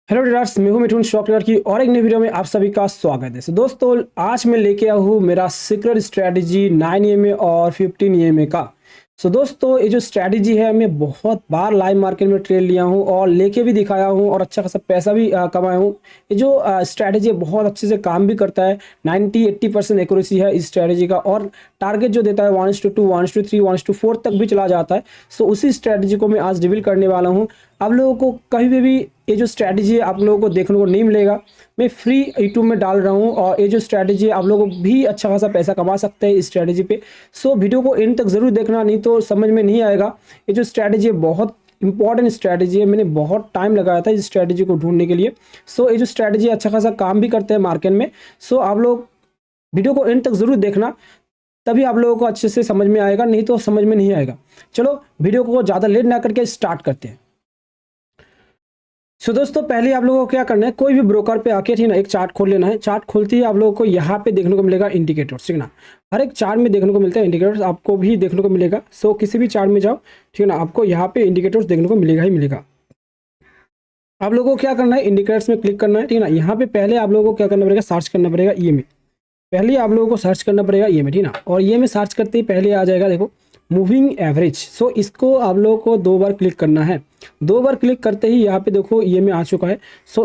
Hello dears, मैं हूं Mithun stock trader की और एक नई वीडियो में आप सभी का स्वागत है। दोस्तों आज मैं लेके आया हूं मेरा सीक्रेट स्ट्रेटजी 9 EMA और 15 EMA का। दोस्तों ये जो स्ट्रेटजी है मैं बहुत बार लाइव मार्केट में ट्रेड लिया हूं और लेके भी दिखाया हूं और अच्छा खासा पैसा भी कमाया हूं। ये जो स्ट्रेटजी बहुत अच्छे से काम भी करता है। 90-80% एक्यूरेसी है इस स्ट्रेटजी का और टारगेट जो देता है 1:2, 1:3, 1:4 तक भी चला जाता है। उसी स्ट्रेटजी को मैं आज रिवील करने वाला हूँ। आप लोगों को कहीं पे भी ये जो स्ट्रैटेजी है आप लोगों को देखने को नहीं मिलेगा। मैं फ्री यूट्यूब में डाल रहा हूँ और ये जो स्ट्रैटेजी है आप लोगों को भी अच्छा खासा पैसा कमा सकते हैं इस स्ट्रैटेजी पे। वीडियो को एंड तक ज़रूर देखना, नहीं तो समझ में नहीं आएगा। ये जो स्ट्रैटेजी है बहुत इंपॉर्टेंट स्ट्रैटेजी है। मैंने बहुत टाइम लगाया था इस स्ट्रैटेजी को ढूंढने के लिए। ये जो स्ट्रैटेजी अच्छा खासा काम भी करते हैं मार्केट में। आप लोग वीडियो को एंड तक ज़रूर देखना, तभी आप लोगों को अच्छे से समझ में आएगा, नहीं तो समझ में नहीं आएगा। चलो वीडियो को ज़्यादा लेट ना करके स्टार्ट करते हैं। दोस्तों पहले आप लोगों को क्या करना है, कोई भी ब्रोकर पे आके ठीक ना एक चार्ट खोल लेना है। चार्ट खोलते ही आप लोगों को यहाँ पे देखने को मिलेगा इंडिकेटर्स, ठीक ना। हर एक चार्ट में देखने को मिलता है इंडिकेटर्स, आपको भी देखने को मिलेगा। किसी भी चार्ट में जाओ, ठीक ना, आपको यहाँ पे इंडिकेटर्स देखने को मिलेगा ही मिलेगा। आप लोगों को क्या करना है, इंडिकेटर्स में क्लिक करना है, ठीक ना। यहाँ पे पहले आप लोगों को क्या करना पड़ेगा, सर्च करना पड़ेगा EMA। पहले आप लोगों को सर्च करना पड़ेगा EMA, ठीक ना। और EMA सर्च करते ही पहले आ जाएगा देखो मूविंग एवरेज। इसको आप लोगों को 2 बार क्लिक करना है। 2 बार क्लिक करते ही यहाँ पे देखो EMA आ चुका है।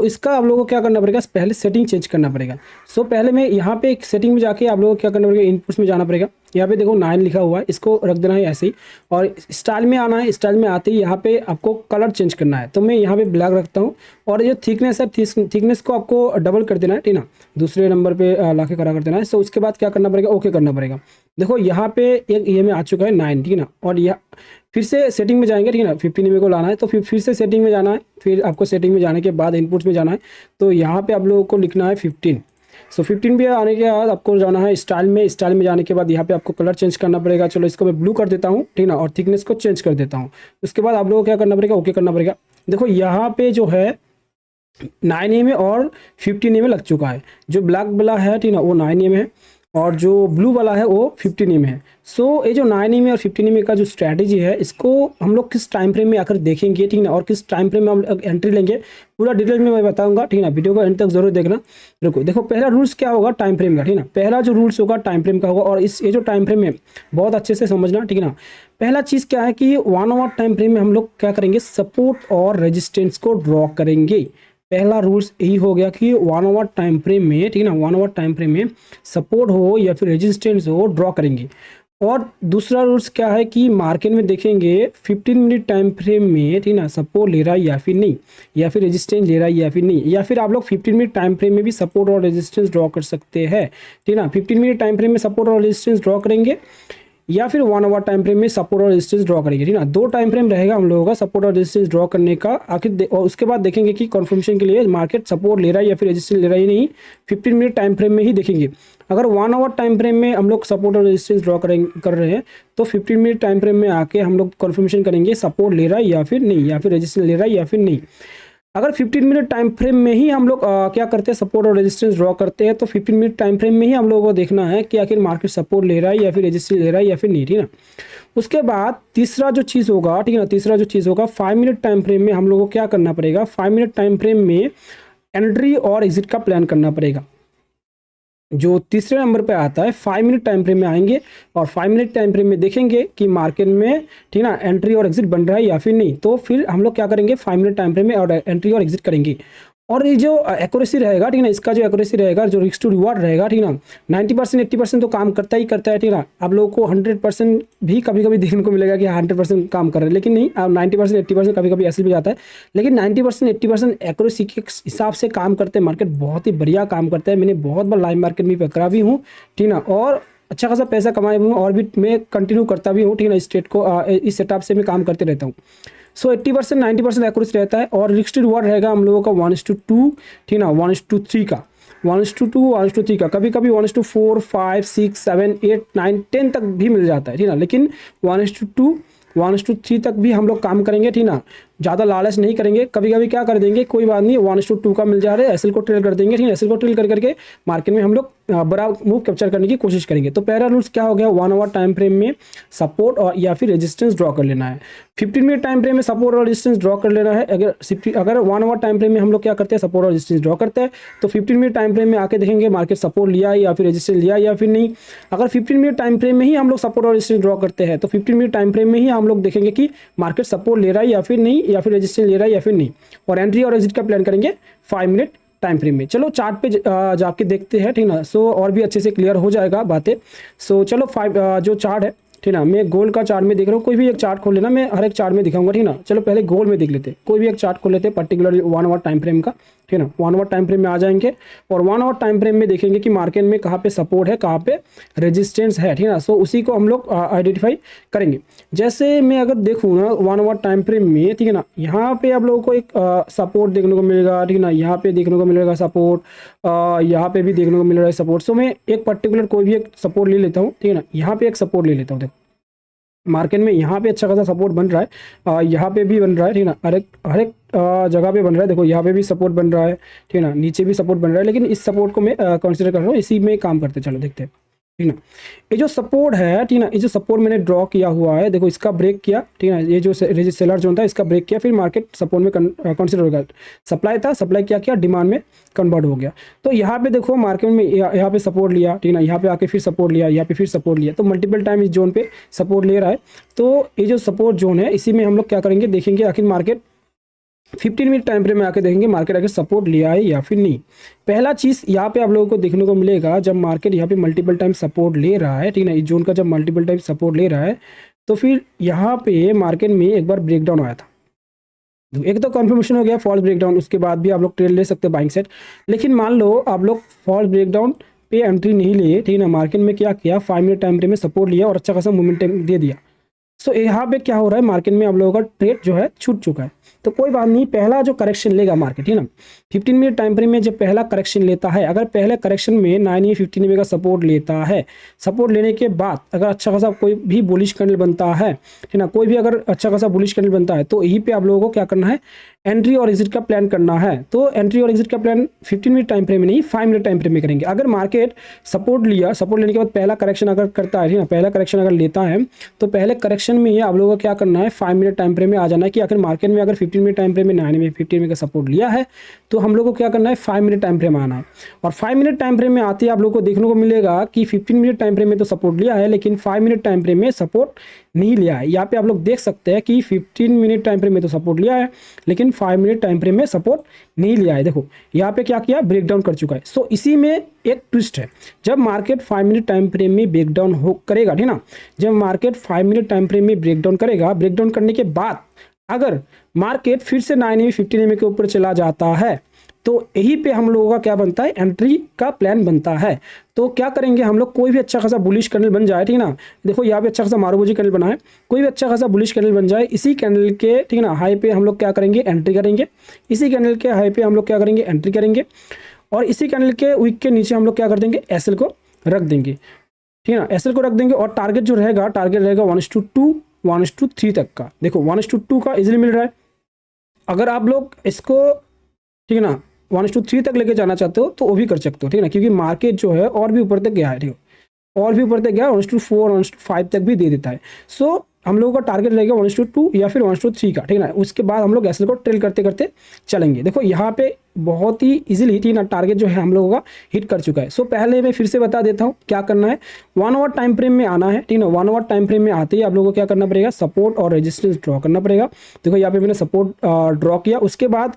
इसका आप लोगों को क्या करना पड़ेगा, पहले सेटिंग चेंज करना पड़ेगा। पहले मैं यहाँ पे एक सेटिंग में जाके आप लोगों को क्या करना पड़ेगा, इनपुट्स में जाना पड़ेगा। यहाँ पे देखो 9 लिखा हुआ है, इसको रख देना है ऐसे ही और स्टाइल में आना है। स्टाइल में आते ही यहाँ पे आपको कलर चेंज करना है, तो मैं यहाँ पे ब्लैक रखता हूँ। और ये थिकनेस है, थिकनेस को आपको डबल कर देना है, ठीक ना। दूसरे नंबर पे लाके खड़ा कर देना है। उसके बाद क्या करना पड़ेगा, ओके करना पड़ेगा। देखो यहाँ पे एक EMA आ चुका है 9, ठीक ना। और यह फिर से सेटिंग में जाएंगे, ठीक है ना। 15 EMA को लाना है तो फिर से सेटिंग में जाना है। फिर आपको सेटिंग में जाने के बाद इनपुट्स में जाना है, तो यहाँ पे आप लोगों को लिखना है 15। 15 भी आने के बाद आपको जाना है स्टाइल में। स्टाइल में जाने के बाद यहाँ पे आपको कलर चेंज करना पड़ेगा। चलो इसको मैं ब्लू कर देता हूँ, ठीक ना, और थिकनेस को चेंज कर देता हूँ। उसके बाद आप लोगों को क्या करना पड़ेगा, ओके करना पड़ेगा। देखो यहाँ पे जो है 9 EMA और 15 EMA लग चुका है। जो ब्लैक वाला है, ठीक ना, वो 9 EMA है और जो ब्लू वाला है वो 15 EMA है। ये जो 9 EMA और 15 EMA का जो स्ट्रैटेजी है, इसको हम लोग किस टाइम फ्रेम में आकर देखेंगे, ठीक ना, और किस टाइम फ्रेम में हम एंट्री लेंगे, पूरा डिटेल में मैं बताऊंगा, ठीक ना। वीडियो को एंड तक जरूर देखना। देखो पहला रूल्स क्या होगा टाइम फ्रेम का, ठीक ना। पहला जो रूल्स होगा टाइम फ्रेम का होगा और ये जो टाइम फ्रेम है बहुत अच्छे से समझना, ठीक ना। पहला चीज़ क्या है कि 1 आवर टाइम फ्रेम में हम लोग क्या करेंगे, सपोर्ट और रेजिस्टेंस को ड्रॉ करेंगे। पहला रूल्स यही हो गया कि 1 आवर टाइम फ्रेम में, ठीक ना, 1 आवर टाइम फ्रेम में सपोर्ट हो या फिर रेजिस्टेंस हो ड्रॉ करेंगे। और दूसरा रूल्स क्या है कि मार्केट में देखेंगे 15 मिनट टाइम फ्रेम में, ठीक ना, सपोर्ट ले रहा है या फिर नहीं, या फिर रेजिस्टेंस ले रहा है या फिर नहीं, या फिर आप लोग 15 मिनट टाइम फ्रेम में भी सपोर्ट और रेजिस्टेंस ड्रॉ कर सकते हैं, ठीक ना। 15 मिनट टाइम फ्रेम में सपोर्ट और रेजिस्टेंस ड्रॉ करेंगे या फिर 1 आवर टाइम फ्रेम में सपोर्ट और रेजिस्टेंस ड्रॉ करेंगे, ठीक ना। 2 टाइम फ्रेम रहेगा हम लोगों का सपोर्ट और रेजिस्टेंस ड्रॉ करने का। और उसके बाद देखेंगे कि कन्फर्मेशन के लिए मार्केट सपोर्ट ले रहा है या फिर रेजिस्टेंस ले रहा है नहीं, 15 मिनट टाइम फ्रेम में ही देखेंगे। अगर 1 आवर टाइम फ्रेम में हम लोग सपोर्ट और रेजिस्टेंस ड्रॉ कर रहे हैं तो 15 मिनट टाइम फ्रेम में आके हम लोग कन्फर्मेशन करेंगे सपोर्ट ले रहा है या फिर नहीं, या फिर रेजिस्टेंस ले रहा है या फिर नहीं। अगर 15 मिनट टाइम फ्रेम में ही हम लोग क्या करते हैं, सपोर्ट और रेजिस्टेंस ड्रॉ करते हैं, तो 15 मिनट टाइम फ्रेम में ही हम लोगों को देखना है कि आखिर मार्केट सपोर्ट ले रहा है या फिर रेजिस्टेंस ले रहा है या फिर नहीं, ठीक ना। उसके बाद तीसरा जो चीज़ होगा, ठीक है ना, तीसरा जो चीज़ होगा 5 मिनट टाइम फ्रेम में हम लोगों को क्या करना पड़ेगा, 5 मिनट टाइम फ्रेम में एंट्री और एग्जिट का प्लान करना पड़ेगा। जो तीसरे नंबर पे आता है 5 मिनट टाइम फ्रेम में आएंगे और 5 मिनट टाइम फ्रेम में देखेंगे कि मार्केट में, ठीक ना, एंट्री और एग्जिट बन रहा है या फिर नहीं, तो फिर हम लोग क्या करेंगे 5 मिनट टाइम फ्रेम में और एंट्री और एग्जिट करेंगे। और ये जो एक्यूरेसी रहेगा, ठीक ना, इसका जो एक्यूरेसी रहेगा, जो रिस्क टू रिवार्ड रहेगा, ठीक ना, 90% 80% तो काम करता ही करता है, ठीक ना। आप लोगों को 100% भी कभी कभी देखने को मिलेगा कि 100% काम कर रहे हैं, लेकिन नहीं, 90% 80% कभी कभी ऐसे भी जाता है, लेकिन 90% 80% एक्यूरेसी के हिसाब से काम करते हैं। मार्केट बहुत ही बढ़िया काम करता है। मैंने बहुत बार लाइव मार्केट में पकड़ा भी हूँ, ठीक ना, और अच्छा खासा पैसा कमाए हुए हूँ और भी मैं कंटिन्यू करता भी हूँ, ठीक ना। इस सेटअप से मैं काम करते रहता हूँ। 80% 90% एक्यूरेसी रहता है और रिस्क टू रिवार्ड रहेगा हम लोगों का 1:2, ठीक ना, 1:3 का, 1:2 1:3 का, कभी कभी 1:4 5 6 7 8 9 10 तक भी मिल जाता है, ठीक ना। लेकिन 1:2 1:3 तक भी हम लोग काम करेंगे, ठीक ना। ज़्यादा लालच नहीं करेंगे, कभी कभी क्या कर देंगे, कोई बात नहीं 1:2 का मिल जा रहा है, एसएल को ट्रेल कर देंगे, ठीक है। एसएल को ट्रेल कर करके मार्केट में हम लोग बड़ा मूव कैप्चर करने की कोशिश करेंगे। तो पहला रूल्स क्या हो गया, 1 आवर टाइम फ्रेम में सपोर्ट और या फिर रेजिस्टेंस ड्रॉ कर लेना है। 15 मिनट टाइम फ्रेम में सपोर्ट और रेजिस्टेंस ड्रॉ कर लेना है। अगर 1 आवर टाइम फ्रेम में हम लोग क्या करते हैं, सपोर्ट और रेजिस्टेंस ड्रॉ करते हैं, तो 15 मिनट टाइम फ्रेम में आके देखेंगे मार्केट सपोर्ट लिया या फिर रेजिस्टेंस लिया या फिर नहीं। अगर 15 मिनट टाइम फ्रेम में ही हम लोग सपोर्ट और रेजिस्टेंस ड्रॉ करते हैं, तो 15 मिनट टाइम फ्रेम में ही हम लोग देखेंगे कि मार्केट सपोर्ट ले रहा है या फिर नहीं, या फिर रेजिस्टेंस ले रहा है या फिर नहीं, और एंट्री और एग्जिट का प्लान करेंगे 5 मिनट टाइम फ्रेम में। चलो चार्ट पे जाके देखते हैं, ठीक ना। सो और भी अच्छे से क्लियर हो जाएगा बातें। सो चलो जो चार्ट है, ठीक ना, मैं गोल्ड का चार्ट में देख रहा हूँ। कोई भी एक चार्ट खोल लेना, मैं हर एक चार्ट में दिखाऊंगा, ठीक ना। चलो पहले गोल्ड में देख लेते हैं, कोई भी एक चार्ट खोल लेते हैं पर्टिकुलर 1 आवर टाइम फ्रेम का, ठीक ना। 1 आवर टाइम फ्रेम में आ जाएंगे और 1 आवर टाइम फ्रेम में देखेंगे कि मार्केट में कहाँ पे सपोर्ट है, कहाँ पे रेजिस्टेंस है, ठीक ना। सो उसी को हम लोग आइडेंटिफाई करेंगे। जैसे मैं अगर देखूँ ना 1 आवर टाइम फ्रेम में, ठीक है ना, यहाँ पे आप लोगों को एक सपोर्ट देखने को मिलेगा, ठीक ना। यहाँ पे देखने को मिलेगा सपोर्ट, यहाँ पे भी देखने को मिल रहा है सपोर्ट। सो मैं एक पर्टिकुलर कोई भी एक सपोर्ट ले लेता हूँ, ठीक है ना। यहाँ पे एक सपोर्ट ले लेता हूँ, देखो मार्केट में यहाँ पे अच्छा खासा सपोर्ट बन रहा है, यहाँ पे भी बन रहा है, ठीक ना। हर एक जगह पे बन रहा है, देखो यहाँ पे भी सपोर्ट बन रहा है, ठीक ना, नीचे भी सपोर्ट बन रहा है। लेकिन इस सपोर्ट को मैं कंसिडर कर रहा हूँ, इसी में काम करते चलो देखते हैं, ठीक ना। ये जो सपोर्ट है, ठीक ना, ये जो सपोर्ट मैंने ड्रॉ किया हुआ है, देखो इसका ब्रेक किया, ठीक है। ये जो सेलर जोन था इसका ब्रेक किया, फिर मार्केट सपोर्ट में कंसिडर हो गया। सप्लाई था, सप्लाई क्या किया, डिमांड में कन्वर्ट हो गया। तो यहाँ पे देखो मार्केट में यहाँ पे सपोर्ट लिया, ठीक ना, यहाँ पे आके फिर सपोर्ट लिया, यहाँ पे फिर सपोर्ट लिया, तो मल्टीपल टाइम इस जोन पे सपोर्ट ले रहा है। तो ये जो सपोर्ट जोन है, इसी में हम लोग क्या करेंगे, देखेंगे आखिर मार्केट 15 मिनट टाइम फ्रेम में आके देखेंगे मार्केट आगे सपोर्ट लिया है या फिर नहीं। पहला चीज़ यहाँ पे आप लोगों को देखने को मिलेगा, जब मार्केट यहाँ पे मल्टीपल टाइम सपोर्ट ले रहा है, ठीक ना, इस जोन का जब मल्टीपल टाइम सपोर्ट ले रहा है, तो फिर यहाँ पे मार्केट में एक बार ब्रेकडाउन आया था। एक तो कन्फर्मेशन हो गया फॉल्स ब्रेकडाउन, उसके बाद भी आप लोग ट्रेड ले सकते हैं बाइंग सेट। लेकिन मान लो आप लोग फॉल्स ब्रेकडाउन पे एंट्री नहीं लिए, ठीक है ना, मार्केट में क्या किया, 5 मिनट टाइम फ्रेम में सपोर्ट लिया और अच्छा खासा मोमेंटम दे दिया। सो यहाँ पे क्या हो रहा है, मार्केट में आप लोगों का ट्रेड जो है छूट चुका है। तो कोई बात नहीं, पहला जो करेक्शन लेगा मार्केट, है ना, 15 मिनट टाइम फ्रेम में जब पहला करेक्शन लेता है, अगर पहले करेक्शन में 9 15 मिनट का सपोर्ट लेता है, सपोर्ट लेने के बाद अगर अच्छा खासा कोई भी बुलिश कैंडल बनता है ना, कोई भी अगर अच्छा खासा बुलिश कैंडल बनता है, तो यहीं पे आप लोगों को क्या करना है, एंट्री और एग्जिट का प्लान करना है। तो एंट्री और एग्जिट का प्लान 15 मिनट टाइम फ्रेम में नहीं, 5 मिनट टाइम फ्रेम में करेंगे। अगर मार्केट सपोर्ट लिया, सपोर्ट लेने के बाद पहला करेक्शन अगर करता है ना, पहला करेक्शन अगर लेता है, तो पहले करेक्शन में ही आप लोगों को क्या करना है, 5 मिनट टाइम फ्रेम में आ जाना है कि आखिर मार्केट में अगर 15 मिनट टाइम फ्रेम में 9 में 15 मिनट का सपोर्ट लिया है, तो हम लोग को क्या करना है, 5 मिनट टाइम फ्रेम आना है। और 5 मिनट टाइम फ्रेम में आते ही आप लोग को देखने को मिलेगा कि 15 मिनट टाइम फ्रेम में तो सपोर्ट लिया है, लेकिन 5 मिनट टाइम फ्रेम में सपोर्ट नहीं लिया है। यहाँ पे आप लोग देख सकते हैं कि 15 मिनट टाइम फ्रेम में तो सपोर्ट लिया है, लेकिन 5 मिनट टाइम फ्रेम में सपोर्ट नहीं लिया है। देखो यहाँ पे क्या किया, ब्रेकडाउन कर चुका है। सो इसी में एक ट्विस्ट है, जब मार्केट 5 मिनट टाइम फ्रेम में ब्रेकडाउन हो करेगा, ठीक ना, जब मार्केट 5 मिनट टाइम फ्रेम में ब्रेकडाउन करेगा, ब्रेकडाउन करने के बाद अगर मार्केट फिर से 9 15 के ऊपर चला जाता है, तो यही पे हम लोगों का क्या बनता है, एंट्री का प्लान बनता है। तो क्या करेंगे हम लोग, कोई भी अच्छा खासा बुलिश कैंडल बन जाए, ठीक ना, देखो यहाँ पे अच्छा खासा मारूबुजी कैंडल बना है, कोई भी अच्छा खासा बुलिश कैंडल बन जाए, इसी कैंडल के, ठीक ना, हाई पे हम लोग क्या करेंगे, एंट्री करेंगे। इसी कैंडल के हाई पे हम लोग क्या करेंगे, एंट्री करेंगे। और इसी कैंडल के विक के नीचे हम लोग क्या कर देंगे, एसएल को रख देंगे, ठीक है ना, एसएल को रख देंगे। और टारगेट जो रहेगा, टारगेट रहेगा 1:2 1:3 तक का। देखो 1:2 का इजीली मिल रहा है। अगर आप लोग इसको, ठीक है ना, 1:3 तक लेके जाना चाहते हो तो वो भी कर सकते हो, ठीक है ना, क्योंकि मार्केट जो है और भी ऊपर तक गया है, ठीक है, और भी ऊपर तक गया, 1:4 1:5 तक भी दे देता है। सो हम लोगों का टारगेट रहेगा 1:2 या फिर 1:3 का, ठीक है ना। उसके बाद हम लोग एसएल को ट्रेल करते करते चलेंगे। देखो यहाँ पे बहुत ही इजीली, ठीक है ना, टारगेट जो है हम लोगों का हिट कर चुका है। सो पहले मैं फिर से बता देता हूँ क्या करना है, 1 आवर टाइम फ्रेम में आना है, ठीक है ना। 1 आवर टाइम फ्रेम में आते ही आप लोगों को क्या करना पड़ेगा, सपोर्ट और रेजिस्टेंस ड्रॉ करना पड़ेगा। देखो यहाँ पे मैंने सपोर्ट ड्रॉ किया, उसके बाद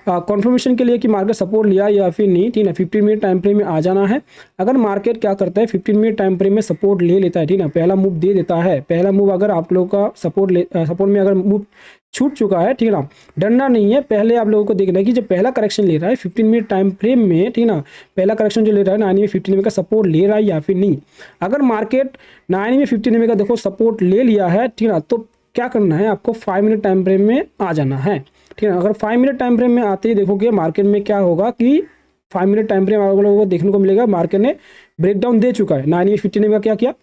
कन्फर्मेशन के लिए कि मार्केट सपोर्ट लिया या फिर नहीं, ठीक है ना, 15 मिनट टाइम फ्रेम में आ जाना है। अगर मार्केट क्या करता है, 15 मिनट टाइम फ्रेम में सपोर्ट ले लेता है, ठीक है ना, पहला मूव दे देता है, पहला मूव अगर आप लोगों का सपोर्ट में अगर मूव छूट चुका है, ठीक है ना, डरना नहीं है। पहले आप लोगों को देखना है कि जब पहला करेक्शन ले रहा है 15 मिनट टाइम फ्रेम में, ठीक है ना, पहला करेक्शन जो ले रहा है 9 में 15 का सपोर्ट ले रहा है या फिर नहीं। अगर मार्केट 9 में 15 का देखो सपोर्ट ले लिया है, ठीक है ना, तो क्या करना है आपको, 5 मिनट टाइम फ्रेम में आ जाना है, ठीक है। अगर 5 मिनट टाइम फ्रेम में आते ही देखोगे मार्केट में क्या होगा कि 5 मिनट टाइम फ्रेम आप लोगों को देखने को मिलेगा, मार्केट ने ब्रेकडाउन दे चुका है। 9 में 15 का क्या किया,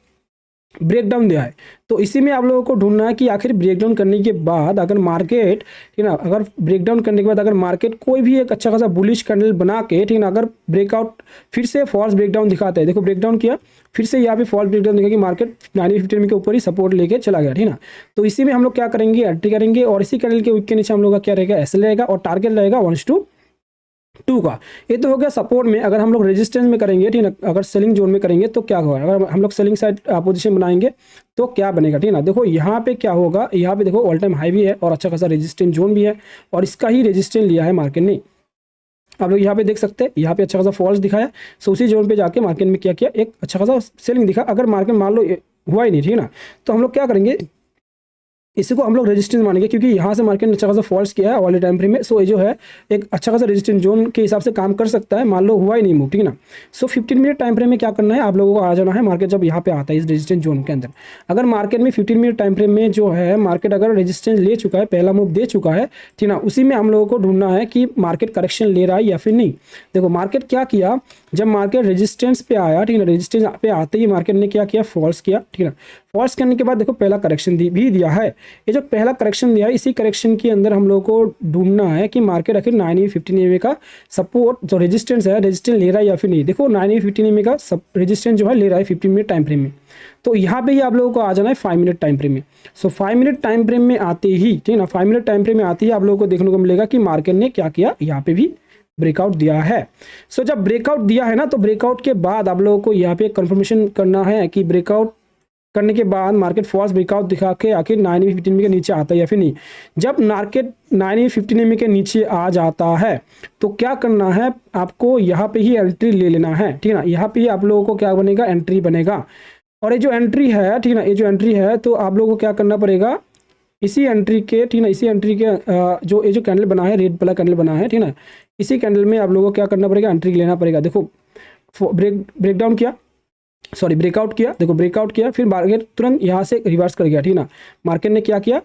ब्रेक डाउन दिया है। तो इसी में आप लोगों को ढूंढना है कि आखिर ब्रेक डाउन करने के बाद अगर मार्केट, ठीक है ना, अगर ब्रेक डाउन करने के बाद अगर मार्केट कोई भी एक अच्छा खासा बुलिश कैंडल बना के, ठीक है ना, अगर ब्रेकआउट फिर से फॉल्स ब्रेक डाउन दिखाता है, देखो ब्रेक डाउन किया, फिर से यहाँ पे फॉल्स ब्रेक डाउन दिखा कि मार्केट 950 के ऊपर ही सपोर्ट लेके चला गया, ठीक है ना। तो इसी में हम लोग क्या करेंगे, एंट्री करेंगे और इसी कैंडल के वीक के नीचे हम लोग का क्या रहेगा, एसएल रहेगा और टारगेट रहेगा 1:2 का। ये तो हो गया सपोर्ट में। अगर हम लोग रेजिस्टेंस में करेंगे, ठीक है ना, अगर सेलिंग जोन में करेंगे तो क्या होगा, अगर हम लोग सेलिंग साइड पोजीशन बनाएंगे तो क्या बनेगा, ठीक है ना। देखो यहाँ पे क्या होगा, यहाँ पे देखो ऑल टाइम हाई भी है और अच्छा खासा रेजिस्टेंस जोन भी है और इसका ही रेजिस्टेंस लिया है मार्केट ने। आप लोग यहाँ पे देख सकते हैं, यहाँ पे अच्छा खासा फॉल्स दिखाया, सो उसी जोन पे जाके मार्केट में क्या किया, एक अच्छा खासा सेलिंग दिखा। अगर मार्केट मान लो हुआ ही नहीं, ठीक है ना, तो हम लोग क्या करेंगे, इसी को हम लोग रेजिस्टेंस मानेंगे क्योंकि यहाँ से मार्केट ने अच्छा खासा फॉल्स किया है वाले टाइम फ्रेम में। सो ये जो है एक अच्छा खासा रेजिस्टेंस जोन के हिसाब से काम कर सकता है, मान लो हुआ ही नहीं मूव, ठीक है ना। सो 15 मिनट टाइम फ्रेम में क्या करना है, आप लोगों को आ जाना है मार्केट जब यहाँ पे आता है इस रेजिस्टेंस जोन के अंदर। अगर मार्केट में 15 मिनट टाइम फ्रेम में जो है मार्केट अगर रेजिस्टेंस ले चुका है, पहला मूव दे चुका है, ठीक ना, उसी में हम लोगों को ढूंढना है कि मार्केट करेक्शन ले रहा है या फिर नहीं। देखो मार्केट क्या किया, जब मार्केट रेजिस्टेंस पे आया, ठीक है ना, रेजिस्टेंस पे आते ही मार्केट ने क्या किया, फॉल्स किया, ठीक है। फॉल्स करने के बाद देखो पहला करेक्शन भी दिया है। ये जो पहला करेक्शन दिया है, इसी करेक्शन के अंदर हम लोगों को ढूंढना है कि मार्केट आखिर 915 EMA का सपोर्ट जो रेजिस्टेंस है, रेजिस्टेंस ले रहा है या फिर नहीं। देखो 915 EMA का रेजिस्टेंस जो है ले रहा है 15 मिनट टाइम फ्रेम में। तो यहाँ पे ही आप लोगों को आ जाना है 5 मिनट टाइम फ्रेम में। सो 5 मिनट टाइम फ्रेम में आते ही, ठीक है ना, 5 मिनट टाइम फ्रेम में आते ही आप लोगों को देखने को मिलेगा कि मार्केट ने क्या किया, यहाँ पे भी ब्रेकआउट दिया है। सो जब ब्रेकआउट दिया है ना, तो ब्रेकआउट के बाद आप लोगों को यहाँ पे कंफर्मेशन करना है कि ब्रेकआउट करने के बाद मार्केट फॉल्स ब्रेकआउट दिखा के आखिर 915 के नीचे आता है या फिर नहीं। जब मार्केट 915 के नीचे आ जाता है तो क्या करना है, आपको यहाँ पे ही एंट्री ले लेना है, ठीक है ना। यहाँ पे ही आप लोगों को क्या बनेगा, एंट्री बनेगा। और ये जो एंट्री है, ठीक है ना, ये जो एंट्री है तो आप लोगों को क्या करना पड़ेगा, इसी एंट्री के, ठीक है ना, इसी एंट्री के जो ये जो कैंडल बना है, रेड वाला कैंडल बना है, ठीक है ना, इसी कैंडल में आप लोगों को क्या करना पड़ेगा, एंट्री लेना पड़ेगा। देखो ब्रेकडाउन किया, सॉरी ब्रेकआउट किया, देखो ब्रेकआउट किया, फिर मार्केट तुरंत यहाँ से रिवर्स कर गया, ठीक ना। मार्केट ने क्या किया,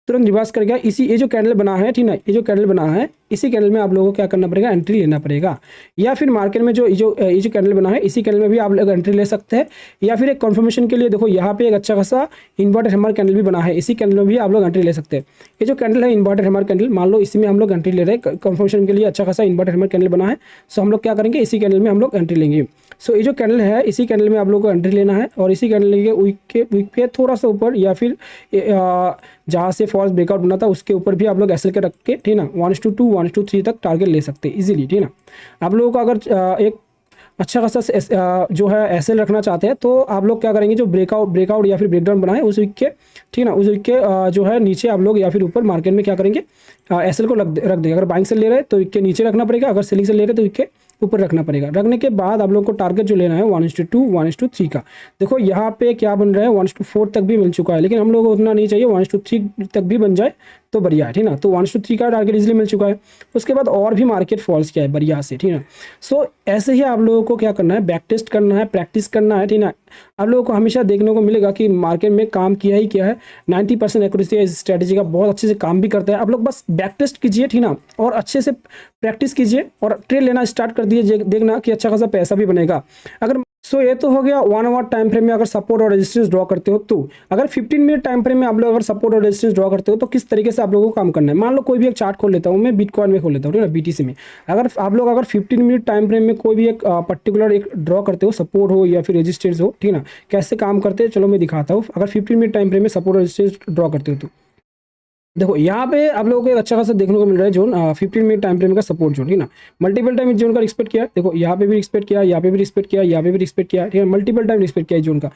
तुरंत रिवर्स कर गया। इसी ये जो कैंडल बना है, ठीक ना, ये जो कैंडल बना है, इसी कैंडल में आप लोगों को क्या करना पड़ेगा, एंट्री लेना पड़ेगा। या फिर मार्केट में जो ये जो कैंडल बना है, इसी कैंडल में भी आप लोग एंट्री ले सकते हैं। या फिर एक कंफर्मेशन के लिए देखो यहाँ पे एक अच्छा खासा इन्वर्टेड हैमर कैंडल भी बना है, इसी कैंडल में भी आप लोग एंट्री ले सकते हैं। ये जो कैंडल है इन्वर्टेड हैमर कैंडल, मान लो इसी में हम लोग एंट्री ले रहे हैं, कंफर्मेशन के लिए अच्छा खासा इन्वर्टेड हैमर कैंडल बना है। सो हम लोग क्या करेंगे, इसी कैंडल में हम लोग एंट्री लेंगे। सो ये जो कैंडल है, इसी कैंडल में आप लोग को एंट्री लेना है और इसी कैंडल के वीक पे थोड़ा सा ऊपर या फिर जहाँ से फॉल्स ब्रेकआउट बना था उसके ऊपर भी आप लोग एसएल के रख के, ठीक ना, 1:2 1:3 तक टारगेट ले सकते हैं इजीली, ठीक ना। आप लोगों को अगर एक अच्छा खासा जो है एसएल रखना चाहते हैं तो आप लोग क्या करेंगे, जो ब्रेकआउट या फिर ब्रेकडाउन बना है उस वीक के, ठीक ना, उस वीक के जो है नीचे आप लोग या फिर ऊपर मार्केट में क्या करेंगे, एसएल को रख देंगे। अगर बाइंग से ले रहे हैं तो वीक के नीचे रखना पड़ेगा, अगर सेलिंग से ले रहे हैं तो वीक के ऊपर रखना पड़ेगा। रखने के बाद आप लोग को टारगेट जो लेना है 1:2 1:3 का। देखो यहाँ पे क्या बन रहा है, 1:4 तक भी मिल चुका है, लेकिन हम लोग को उतना नहीं चाहिए, 1:3 तक भी बन जाए तो बढ़िया है, ठीक ना। तो 1:3 का टारगेट इजीली मिल चुका है। उसके बाद और भी मार्केट फॉल्स किया है बढ़िया से, ठीक है। सो ऐसे ही आप लोगों को क्या करना है, बैक टेस्ट करना है, प्रैक्टिस करना है, ठीक ना। आप लोगों को हमेशा देखने को मिलेगा कि मार्केट में काम किया ही किया है, 90% एक्यूरेसी इस स्ट्रेटेजी का बहुत अच्छे से काम भी करता है। आप लोग बस बैक टेस्ट कीजिए, ठीक ना, और अच्छे से प्रैक्टिस कीजिए और ट्रेड लेना स्टार्ट कर दिए, देखना कि अच्छा खासा पैसा भी बनेगा। अगर सो ये तो हो गया 1 आवर टाइम फ्रेम में अगर सपोर्ट और रेजिस्टेंस ड्रॉ करते हो तो। अगर 15 मिनट टाइम फ्रेम में आप लोग अगर सपोर्ट और रेजिस्टेंस ड्रॉ करते हो तो किस तरीके से आप लोगों को काम करना है। मान लो कोई भी एक चार्ट खोल लेता हूँ मैं, बिटकॉइन में खोल लेता हूँ, ठीक है, बीटीसी में। अगर आप लोग अगर 15 मिनट टाइम फ्रेम में कोई भी एक पर्टिकुलर एक ड्रॉ करते हो, सपोर्ट हो या फिर रेजिस्टेंस हो, ठीक है ना, कैसे काम करते हैं चलो मैं दिखाता हूँ। अगर 15 मिनट टाइम फ्रेम में सपोर्ट और रेजिस्टेंस ड्रॉ करते हो तो देखो यहाँ पे आप लोगों को एक अच्छा खासा देखने को मिल रहा है जोन, 15 मिनट टाइम फ्रेम का सपोर्ट जोन, ठीक ना। मल्टीपल टाइम इस जोन का रिस्पेक्ट किया, देखो यहाँ पे भी रिस्पेक्ट किया, यहाँ पे भी रिस्पेक्ट किया, यहाँ पे भी रिस्पेक्ट किया, ठीक है, मल्टीपल टाइम रिस्पेक्ट किया इस जोन का।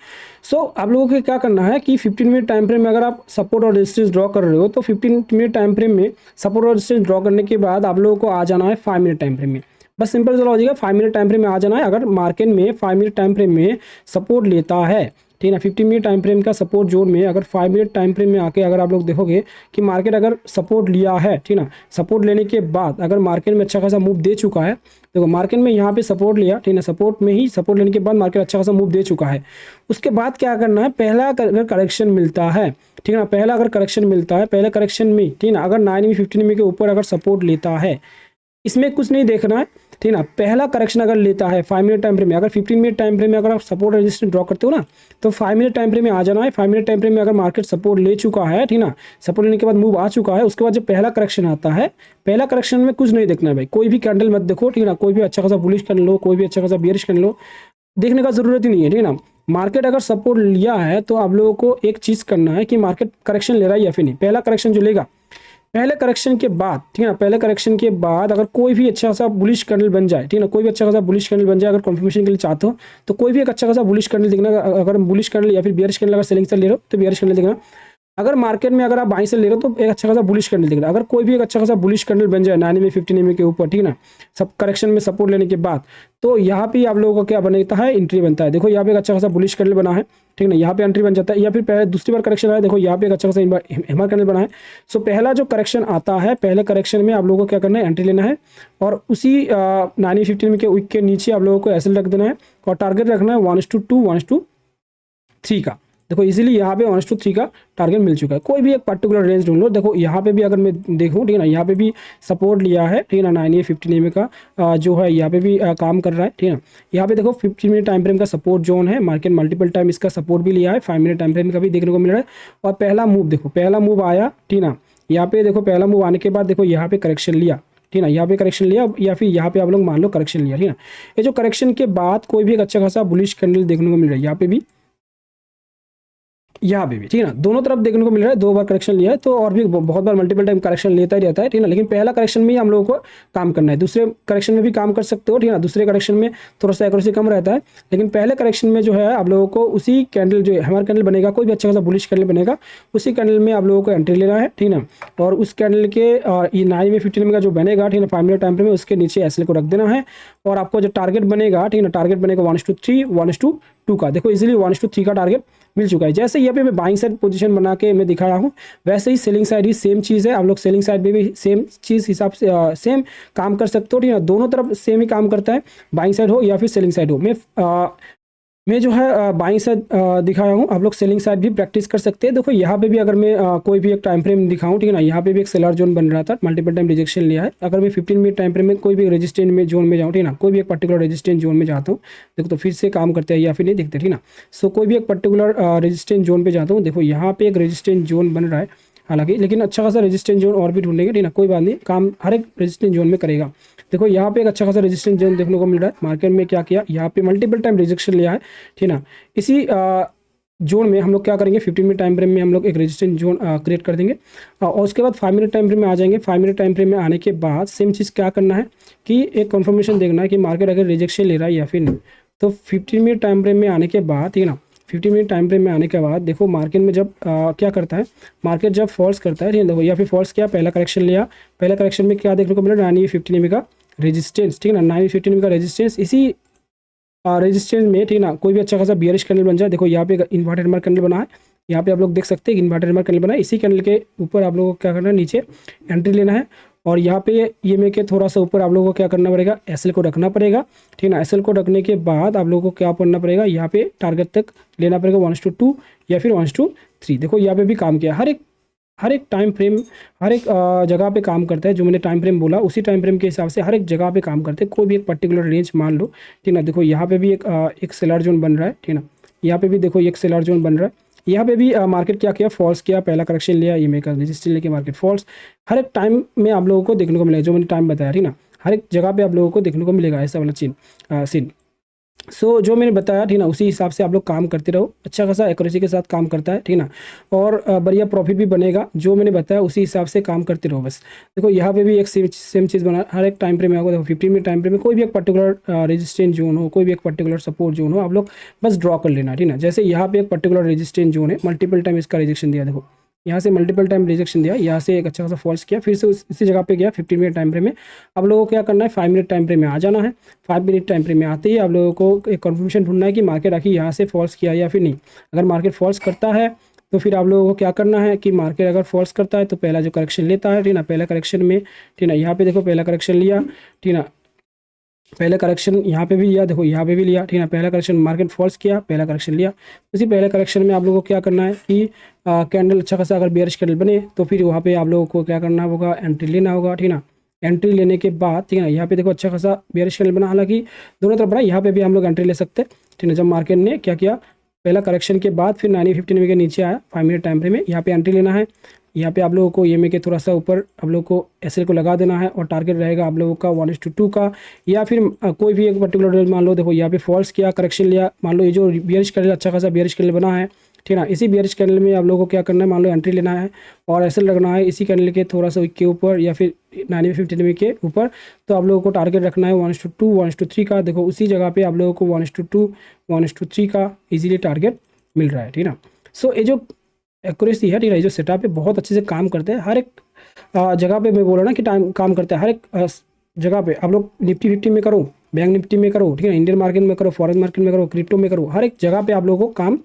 सो आप लोगों को क्या करना है कि 15 मिनट टाइम फ्रेम में अगर आप सपोर्ट और रेजिस्टेंस ड्रॉ कर रहे हो तो 15 मिनट टाइम फ्रेम में सपोर्ट और रेजिस्टेंस ड्रॉ करने के बाद आप लोगों को आ जाना है 5 मिनट टाइम फ्रेम में। बस सिंपल चला हो जाएगा, 5 मिनट टाइम फ्रेम में आ जाना है। अगर मार्केट में 5 मिनट टाइम फ्रेम में सपोर्ट लेता है, ठीक है ना, 15 मिनट टाइम फ्रेम का सपोर्ट जोन में अगर 5 मिनट टाइम फ्रेम में आके अगर आप लोग देखोगे कि मार्केट अगर सपोर्ट लिया है, ठीक ना, सपोर्ट लेने के बाद अगर मार्केट में अच्छा खासा मूव दे चुका है, देखो मार्केट में यहाँ पे सपोर्ट लिया, ठीक ना, सपोर्ट में ही सपोर्ट लेने के बाद मार्केट अच्छा खासा मूव दे चुका है। उसके बाद क्या करना है, पहला अगर करेक्शन मिलता है, ठीक है ना, पहला अगर करेक्शन मिलता है, पहले करेक्शन में, ठीक ना, अगर 9 में 15 में के ऊपर अगर सपोर्ट लेता है, इसमें कुछ नहीं देखना है, ठीक ना। पहला करेक्शन अगर लेता है 5 मिनट टाइम फ्रेम में, अगर 15 मिनट टाइम फ्रेम में अगर आप सपोर्ट रेजिस्टेंस ड्रॉ करते हो ना, तो 5 मिनट टाइम फ्रेम में आ जाना है। 5 मिनट टाइम फ्रेम में अगर मार्केट सपोर्ट ले चुका है, ठीक ना, सपोर्ट लेने के बाद मूव आ चुका है, उसके बाद जब पहला करेक्शन आता है, पहला करेक्शन में कुछ नहीं देखना है भाई, कोई भी कैंडल मत देखो, ठीक ना, कोई भी अच्छा खासा बुलिश कैंडल लो, कोई भी अच्छा खासा बियरिश कैंडल लो, देखने का जरूरत ही नहीं है, ठीक ना। मार्केट अगर सपोर्ट लिया है तो आप लोगों को एक चीज करना है कि मार्केट करेक्शन ले रहा है या फिर नहीं। पहला करेक्शन जो लेगा, पहले करेक्शन के बाद, ठीक है ना, पहले करेक्शन के बाद अगर कोई भी अच्छा सा बुलिश कैंडल बन जाए, ठीक है ना, कोई भी अच्छा खासा बुलिश कैंडल बन जाए, अगर कंफर्मेशन के लिए चाहते हो तो कोई भी एक अच्छा खासा बुलिश कैंडल देखना। अगर बुलिश कैंडल या फिर बियरिश कैंडल अगर सेलिंग से ले रहे हो तो बियरिश कैंडल देखना। अगर मार्केट में अगर आप बाई से ले रहे हो तो एक अच्छा खासा बुलिश कैंडल देखना। अगर कोई भी एक अच्छा खासा बुलिश कैंडल बन जाए 9 में 15 में के ऊपर, ठीक ना, सब करेक्शन में सपोर्ट लेने के बाद, तो यहाँ पे आप लोगों का क्या बनता है, एंट्री बनता है। देखो यहाँ पे एक अच्छा खासा बुलिश कैंडल बना है, ठीक ना, यहाँ पे एंट्री बन जाता है। या फिर पहले दूसरी बार करेक्शन आया, देखो यहाँ पे एक अच्छा खासा हैमर कैंडल बना है। सो पहला जो करेक्शन आता है, पहले करेक्शन में आप लोगों को क्या करना है, एंट्री लेना है और उसी 9 15 के वीक के नीचे आप लोगों को एसएल रख देना है और टारगेट रखना है 1:2 1:3 का। देखो इजीली यहाँ पे 1:3 का टारगेट मिल चुका है। कोई भी एक पर्टिकुलर रेंज ढूंढ लो। देखो यहाँ पे भी अगर मैं देखूँ, ठीक है ना, यहाँ पे भी सपोर्ट लिया है, ठीक है ना, 9 15 का जो है यहाँ पे भी काम कर रहा है, ठीक है ना। यहाँ पे देखो 15 मिनट टाइम फ्रेम का सपोर्ट जोन है, मार्केट मल्टीपल टाइम इसका सपोर्ट भी लिया है, 5 मिनट टाइम फ्रेम का भी देखने को मिल रहा है। और पहला मूव देखो, पहला मूव आया, ठीक ना, यहाँ पे देखो पहला मूव आने के बाद देखो यहाँ पे करेक्शन लिया, ठीक ना, यहाँ पे करेक्शन लिया या फिर यहाँ पे आप लोग मान लो करेक्शन लिया, ठीक है ना। ये जो करेक्शन के बाद कोई भी एक अच्छा खासा बुलिश कैंडल देखने को मिल रहा है, यहाँ पे भी, यहाँ पे भी, ठीक है ना, दोनों तरफ देखने को मिल रहा है। 2 बार करेक्शन लिया है तो और भी बहुत बार मल्टीपल टाइम करेक्शन लेता ही रहता है, ठीक है ना। लेकिन पहला करेक्शन में ही हम लोगों को काम करना है, दूसरे करेक्शन में भी काम कर सकते हो, ठीक है ना। दूसरे करेक्शन में थोड़ा सा एक्यूरेसी कम रहता है, लेकिन पहले करेक्शन में जो है आप लोगों को उसी कैंडल जो हैमर कैंडल बनेगा, कोई भी अच्छा खासा बुलिश कैंडल बनेगा, उसी कैंडल में आप लोगों को एंट्री लेना है, ठीक है ना। और उस कैंडल के ये 9 में 15 का जो बनेगा, ठीक है ना, 5 मिनट टाइम में उसके नीचे एसएल को रख देना है। और आपको जो टारगेट बनेगा, ठीक है ना, टारगेट बनेगा 1:3 1:2 का। देखो इजीली 1:3 का टारगेट मिल चुका है। जैसे यहाँ पे मैं बाइंग साइड पोजीशन बना के मैं दिखाया हूँ, वैसे ही सेलिंग साइड ही सेम चीज़ है। आप लोग सेलिंग साइड में भी सेम चीज़ हिसाब से सेम काम कर सकते हो, ठीक है। दोनों तरफ सेम ही काम करता है, बाइंग साइड हो या फिर सेलिंग साइड हो। मैं जो है बाइंग साइड दिखाया हूँ, आप लोग सेलिंग साइड भी प्रैक्टिस कर सकते हैं। देखो यहाँ पे भी अगर मैं कोई भी एक टाइम फ्रेम दिखाऊँ, ठीक है ना, यहाँ पे भी एक सेलर जोन बन रहा था, मल्टीपल टाइम रिजेक्शन लिया है। अगर मैं 15 मिनट टाइम फ्रेम में कोई भी रेजिस्टेंट में जोन में जाऊँ, ठीक है ना, कोई भी एक पर्टिकुलर रेजिस्टेंट जोन में जाता हूँ, देखो तो फिर से काम करते हैं या फिर नहीं दिखते, ठीक ना। सो कोई भी एक पर्टिकुलर रेजिस्टेंट जोन पे जाता हूँ, देखो यहाँ पे एक रेजिस्टेंट जोन बन रहा है हालांकि, लेकिन अच्छा खासा रेजिस्टेंस जोन और भी ढूंढेंगे, ठीक ना, कोई बात नहीं, काम हर एक रेजिस्टेंस जोन में करेगा। देखो यहाँ पे एक अच्छा खासा रेजिस्टेंस जोन देखने को मिल रहा है। मार्केट में क्या किया, यहाँ पे मल्टीपल टाइम रिजेक्शन लिया है, ठीक ना। इसी जोन में हम लोग क्या करेंगे, 15 मिनट टाइम फ्रेम में हम लोग एक रेजिस्टेंस जोन क्रिएट कर देंगे और उसके बाद 5 मिनट टाइम फ्रेम में आ जाएंगे। 5 मिनट टाइम फ्रेम में आने के बाद सेम चीज़ क्या करना है कि एक कन्फर्मेशन देखना है कि मार्केट अगर रिजेक्शन ले रहा है या फिर नहीं। तो 15 मिनट टाइम फ्रेम में आने के बाद, ठीक है ना, 15 मिनट टाइम फ्रेम में आने के बाद देखो मार्केट में जब क्या करता है, मार्केट जब फॉल्स करता है, ठीक है, देखो या फिर फॉल्स किया, पहला करेक्शन लिया, पहला करेक्शन में क्या देखने को मिला, 9 15 का रेजिस्टेंस, ठीक है ना, 9 15 का रेजिस्टेंस। इसी रेजिस्टेंस में, ठीक है ना, कोई भी अच्छा खासा बियरिश कैंडल बन जाए। देखो यहाँ पे इन्वर्टेड हैमर कैंडल बना है, यहाँ पे आप लोग देख सकते हैं इन्वर्टेड हैमर कैंडल बना है। इसी कैंडल के ऊपर आप लोगों को क्या करना है, नीचे एंट्री लेना है और यहाँ पे ये में के थोड़ा सा ऊपर आप लोगों को क्या करना पड़ेगा, एसएल को रखना पड़ेगा, ठीक है ना। एसएल को रखने के बाद आप लोगों को क्या करना पड़ेगा, यहाँ पे टारगेट तक लेना पड़ेगा 1:2 या फिर 1:3। देखो यहाँ पे भी काम किया, हर एक टाइम फ्रेम हर एक जगह पे काम करता है। जो मैंने टाइम फ्रेम बोला उसी टाइम फ्रेम के हिसाब से हर एक जगह पे काम करते हैं। कोई भी एक पर्टिकुलर रेंज मान लो, ठीक ना। देखो यहाँ पे भी एक सेलर जोन बन रहा है, ठीक ना, यहाँ पे भी देखो एक सेलर जोन बन रहा है। यहाँ पे भी मार्केट क्या किया, फॉल्स किया, पहला करेक्शन लिया, ये मेगा रेजिस्टेंस लेके मार्केट फॉल्स। हर एक टाइम में आप लोगों को देखने को मिलेगा, जो मैंने टाइम बताया, ठीक ना, हर एक जगह पे आप लोगों को देखने को मिलेगा ऐसा वाला सीन। सो जो मैंने बताया, ठीक ना, उसी हिसाब से आप लोग काम करते रहो। अच्छा खासा एक्यूरेसी के साथ काम करता है, ठीक ना, और बढ़िया प्रॉफिट भी बनेगा। जो मैंने बताया उसी हिसाब से काम करते रहो बस। देखो यहाँ पे भी एक सेम चीज़ बना, हर एक टाइम फ्रेम में आपको देखो 15 मिनट टाइम फ्रेम में कोई भी एक पर्टिकुलर रेजिस्टेंस जोन हो, कोई भी एक पर्टिकुलर सपोर्ट जोन हो, आप लोग बस ड्रॉ कर लेना, ठीक ना। जैसे यहाँ पे एक पर्टिकुलर रेजिस्टेंस जोन है, मल्टीपल टाइम इसका रिजेक्शन दिया, देखो यहाँ से मल्टीपल टाइम रिजेक्शन दिया, यहाँ से एक अच्छा खासा फॉल्स किया, फिर से इसी जगह पे गया 15 मिनट टाइम फ्रेम में। अब लोगों को क्या करना है, 5 मिनट टाइम फ्रेम में आ जाना है। 5 मिनट टाइम फ्रेम में आते ही आप लोगों को एक कन्फर्मेशन ढूंढना है कि मार्केट आखिर यहाँ से फॉल्स किया या फिर नहीं। अगर मार्केट फॉल्स करता है तो फिर आप लोगों को क्या करना है कि मार्केट अगर फॉल्स करता है तो पहला जो करेक्शन लेता है, ठीक ना, पहला करेक्शन में, ठीक ना, यहाँ पे देखो पहला करेक्शन लिया, ठीक ना, पहले करेक्शन यहाँ पे भी लिया, देखो यहाँ पे भी लिया, ठीक है ना। पहला करेक्शन मार्केट फॉल्स किया, पहला करेक्शन लिया। उसी पहले करेक्शन में आप लोगों को क्या करना है कि कैंडल अच्छा खासा अगर बेयरिश कैंडल बने तो फिर वहाँ पे आप लोगों को क्या करना होगा, एंट्री लेना होगा, ठीक ना। एंट्री लेने के बाद, ठीक है ना, यहाँ पे देखो अच्छा खासा बेयरिश कैंडल बना, हालांकि दोनों तरफ बना, यहाँ पे भी हम लोग एंट्री ले सकते हैं, ठीक है। जब मार्केट ने क्या किया, पहला करेक्शन के बाद फिर 90-15 के नीचे आया 5 मिनट टाइम फ्रेम में, यहाँ पे एंट्री लेना है। यहाँ पे आप लोगों को EMA के थोड़ा सा ऊपर आप लोगों को एसएल को लगा देना है, और टारगेट रहेगा आप लोगों का 1:2 का, या फिर कोई भी एक पर्टिकुलर रेट, मान लो देखो यहाँ पे फॉल्स किया, करेक्शन लिया, मान लो ये जो बियरिश कैंडल अच्छा खासा बियरिश कैंडल बना है, ठीक है ना, इसी बियरिश कैंडल में आप लोगों को क्या करना है, मान लो एंट्री लेना है और एसएल लगना है इसी कैंडल के थोड़ा सा के ऊपर या फिर 90-15 के ऊपर। तो आप लोगों को टारगेट रखना है 1:2 1:3 का। देखो उसी जगह पे आप लोगों को 1:2 1:3 का इजीली टारगेट मिल रहा है, ठीक है ना। सो ये जो एक्यूरेसी है, ठीक है, ये जो सेटअप है बहुत अच्छे से काम करते हैं। हर एक जगह पे मैं बोल रहा ना कि टाइम काम करता है, हर एक जगह पे आप लोग निफ्टी 50 में करो, बैंक निफ्टी में करो, ठीक है, इंडियन मार्केट में करो, फॉरेन मार्केट में करो, क्रिप्टो में करो, हर एक जगह पे आप लोगों को काम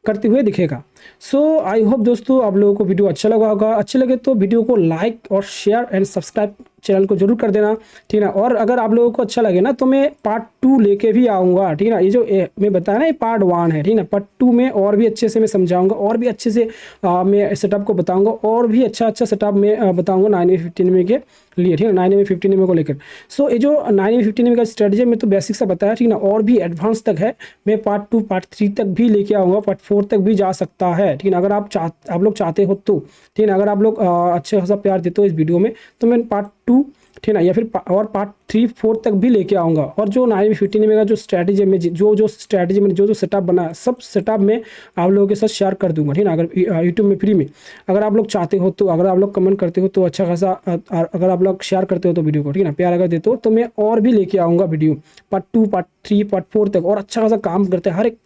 करते हुए दिखेगा। सो आई होप दोस्तों आप लोगों को वीडियो अच्छा लगा होगा। अच्छे लगे तो वीडियो को लाइक और शेयर एंड सब्सक्राइब चैनल को जरूर कर देना, ठीक है ना। और अगर आप लोगों को अच्छा लगे ना तो मैं पार्ट 2 लेके भी आऊँगा, ठीक है ना। ये जो मैं बताया ना ये पार्ट 1 है, ठीक है ना। पार्ट 2 में और भी अच्छे से मैं समझाऊंगा, और भी अच्छे से मैं सेटअप को बताऊंगा, और भी अच्छा सेटअप मैं बताऊंगा 9-15 के लिए, ठीक है, 9-15 को लेकर। सो ये जो 9-15 का स्ट्रेटजी में तो बेसिक सा बताया, ठीक है ना, और भी एडवांस तक है। मैं पार्ट 2 पार्ट 3 तक भी लेके आऊँगा, पार्ट 4 तक भी जा सकता है, ठीक है ना। अगर आप लोग चाहते हो तो, ठीक है ना, अगर आप लोग अच्छे खासा प्यार देते हो इस वीडियो में तो मैं पार्ट 2, ठीक है ना, या फिर और पार्ट 3-4 तक भी लेके आऊँगा। और जो 9-15 में का जो स्ट्रैटेजी में जो स्ट्रैटेजी में जो सेटअप बना है, सब सेटअप में आप लोगों के साथ शेयर कर दूंगा, ठीक है ना। अगर यूट्यूब में फ्री में अगर आप लोग चाहते हो तो, अगर आप लोग कमेंट करते हो तो अच्छा खासा, अगर आप लोग शेयर करते हो तो वीडियो को, ठीक है ना, प्यार अगर देते हो तो मैं और भी लेके आऊँगा वीडियो पार्ट 2 पार्ट 3 पार्ट 4 तक। और अच्छा खासा काम करते हैं, हर एक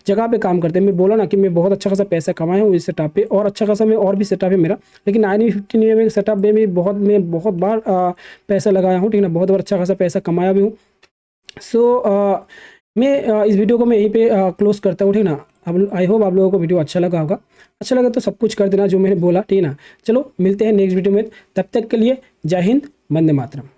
जगह पे काम करते हैं। मैं बोला ना कि मैं बहुत अच्छा खासा पैसा कमाया हूँ इस सेटअप पे, और अच्छा खासा मैं और भी सेटअप है मेरा, लेकिन 9-15 में सेटअप में मैं बहुत बार पैसा लगाया हूँ, ठीक है ना, बहुत बार अच्छा खासा पैसा कमाया भी हूँ। सो मैं इस वीडियो को मैं यहीं पे क्लोज करता हूँ, ठीक है ना। अब आई होप आप लोगों को वीडियो अच्छा लगा होगा। अच्छा लगा तो सब कुछ कर देना जो मैंने बोला, ठीक है ना। चलो मिलते हैं नेक्स्ट वीडियो में, तब तक के लिए जय हिंद, वंदे मातरम।